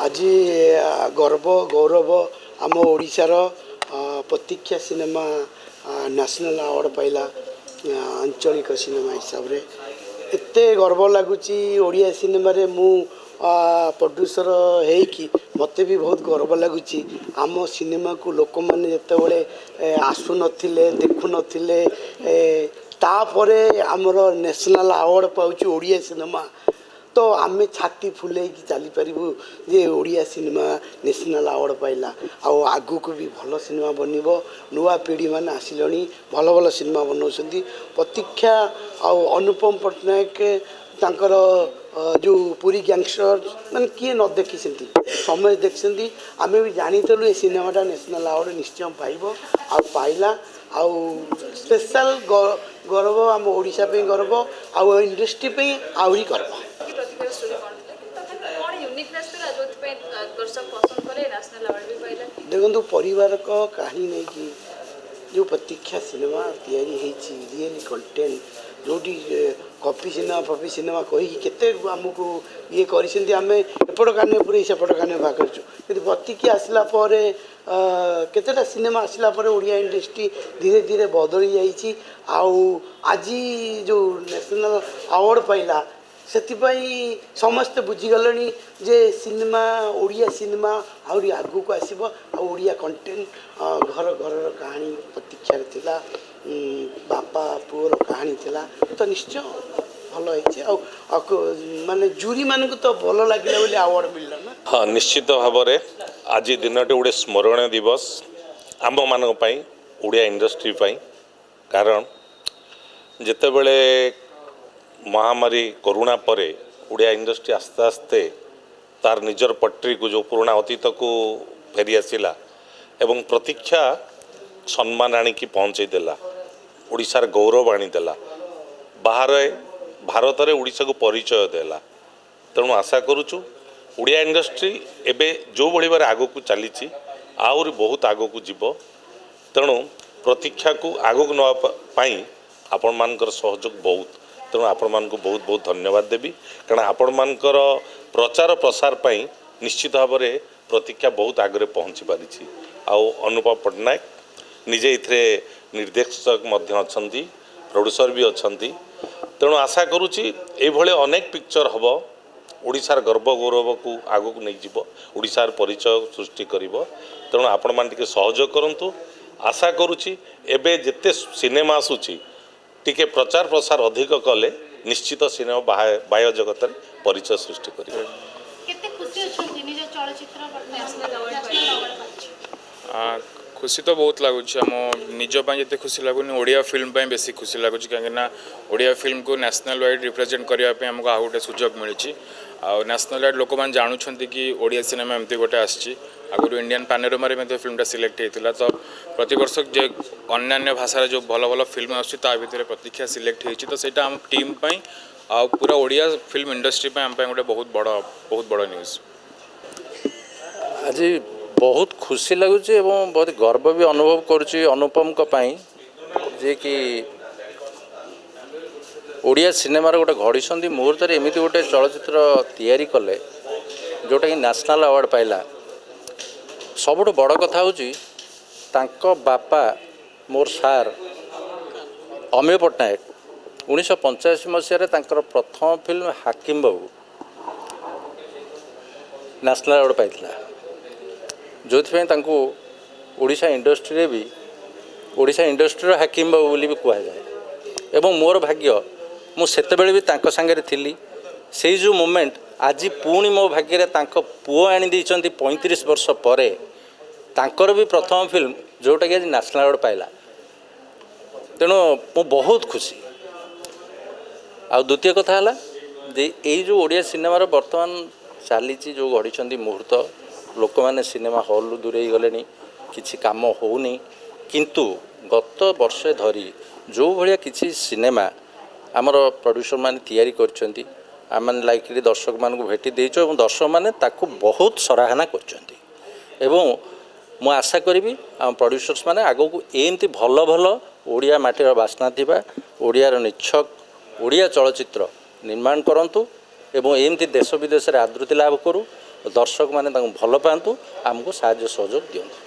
आज गर्व गौरव आम ओडिशार प्रतीक्षा सिनेमा नेशनल अवार्ड पाइला आंचलिक सिनेमा हिसाब रे एते गर्व लगुच ओडिया सिनेमा रे मु प्रोड्यूसर है मते भी बहुत गर्व लगुच आम सिनेमा को लोक मैंने जिते आसु नथिले देखु नथिले तापरे आमर नेशनल अवार्ड पाउची ओडिया सिनेमा तो आमे छाती फुले चली पारू जे ओडिया सिनेमा नेशनल अवार्ड पाइला आगु को भी भल सिनेमा बनब नुआ पीढ़ी मैंने आसिले भल भल सिनेमा बनाऊँच प्रतीक्षा अनुपम पट्टनायक तांकर जो पूरी गैंगस्टर मैंने किए न देखी समय देखते आम भी जानीलु ये सिनेमाटा नेशनल अवार्ड निश्चय पाइब पाइला स्पेशल गर्व आम ओडिशा पे गर्व आउ इंडस्ट्री पे आहरी गर्व देखो परिवार का कहानी नहीं कि जो प्रतीक्षा सिनेमा तैयारी रियल कंटेंट जोटी कॉपी सिनेमा कही केते आमको ये करें एपट काने पूरे सेपट काने बाहर कर प्रतीक्षा आसला केतेटा सिनेमा आसला ओडिया इंडस्ट्री धीरे धीरे बदली जाइए आज जो नेशनल अवार्ड पाइला से समस्ते बुझीगले जे सिनेमा ओडिया सिनेमा आहरी आगू को आसब ओडिया कंटेंट घर घर कहानी प्रतीक्षा थिला बापा पुअर कहानी थिला तो निश्चय भल है माने जूरी मान को तो भल लगे बोली अवार्ड मिलला ना। हाँ निश्चित भाव में आज दिनटे गोटे स्मरणीय दिवस आम मान ओडिया इंडस्ट्री पाई कारण जितेबले महामारी कोरोना परे ओडिया इंडस्ट्री आस्ते आस्ते तार निजर पटरी को जो पुराना अतीत को फेरी आसला एवं प्रतीक्षा सम्मान आणिकी पहुँचे देला ओडिशार गौरव आनीदेला बाहर भारत में ओडिशा को परिचय देला तेणु आशा करुचु ओडिया इंडस्ट्री एबे जो भली भाव आग को चली आहरी बहुत आग को जीव तेणु प्रतीक्षा को आग को नापी आपण मानकर सहयोग बहुत तेणु आपण मान को बहुत बहुत धन्यवाद देवी कारण आपण मानकर प्रचार प्रसार पाई निश्चित भाव में प्रतीक्षा बहुत आगे पहुँची पारी अनुपम पट्टनायक निजे इथे निर्देशक अच्छा प्रोड्यूसर भी अच्छा तेणु आशा करुच्ची अनेक पिक्चर हम ओडिशार गर्व गौरव को आग को नहीं जीव ओडिशार परिचय सृष्टि कर तेणु आपण मैंने सहयोग करूँ आशा करुच्ची एबे जिते सिनेमा आसूची टिके प्रचार प्रसार अधिक कले निश्चित सिनेमा बाह्य जगत परिचय सृष्टि कर खुशी तो बहुत लगुच आम निजपाई जिते खुशी लगुनि ओडिया फिल्म बेसी खुशी लगुच कहीं ओडिया फिल्म को नेशनल वाइड रिप्रेजेंट करने आमको आ गए सुजोग मिली नेशनल वाइड लोक मैंने जानूँ कि ओडिया सिनेमा एमती गोटे आगुरी इंडियन पैनोरमा फिल्मटा सिलेक्ट होता तो प्रति वर्ष जो अन्य भाषार जो भल भल फिल्म आसा भितर प्रतीक्षा सिलेक्ट होती तो सहीटा आम टीम पूरा ओडिया फिल्म इंडस्ट्री आम गोटे बहुत बड़ न्यूज आज बहुत खुशी लगुच बहुत गर्व भी अनुभव करुच्ची अनुपम जे कि ओडिया सिनेमार गोटे घड़ी मुहूर्त एमती गोटे चलचित्र तैयारी कले जोटा कि नेशनल अवार्ड पाइला सबुठ बड़ कथा हूँ बापा मोर सार अमेय पट्टनायक 1985 मसीह प्रथम फिल्म हाकिम बाबू नेशनल अवार्ड पाई जो ओडिशा इंडस्ट्री भी ओडिशा इंडस्ट्री हाकिम बाबू बोली भी कहुए एवं मोर भाग्य मुझे भी सांगे थी से जो मोमेंट आज पुणी मो भाग्य पुओ आनी 35 वर्ष पर तांकर भी प्रथम फिल्म जोटा कि आज नेशनल अवार्ड पाइला तेणु मु बहुत खुशी आ द्वितीय कथा है ये जो ओडिया सिनेमार बर्तमान चली जो गढ़ी मुहूर्त लोक मैंने सिनेमा हॉल दूरे गले किसी काम होनी किंतु गत वर्षे धरी जो भाया किसी सिनेमा आमर प्रोड्यूसर मैंने तैयारी करछंती आम लाइक दर्शक मान को भेटी देचो और दर्शक मैंने ताकू बहुत सराहना करछंती एवं मु आशा करी आम प्रोड्यूसर्स मैंने आग को एमती भल भल ओडिया माटीर बास्ना थिबा ओडियार निच्छक ओडिया चलचित्र निर्माण करंतु एवं एमती देश विदेश में आदृति लाभ करूँ ଦର୍ଶକମାନେ ତାଙ୍କୁ ଭଲ ପାଆନ୍ତୁ, ଆମକୁ ସାହାଯ୍ୟ ସହଯୋଗ ଦିଅନ୍ତୁ।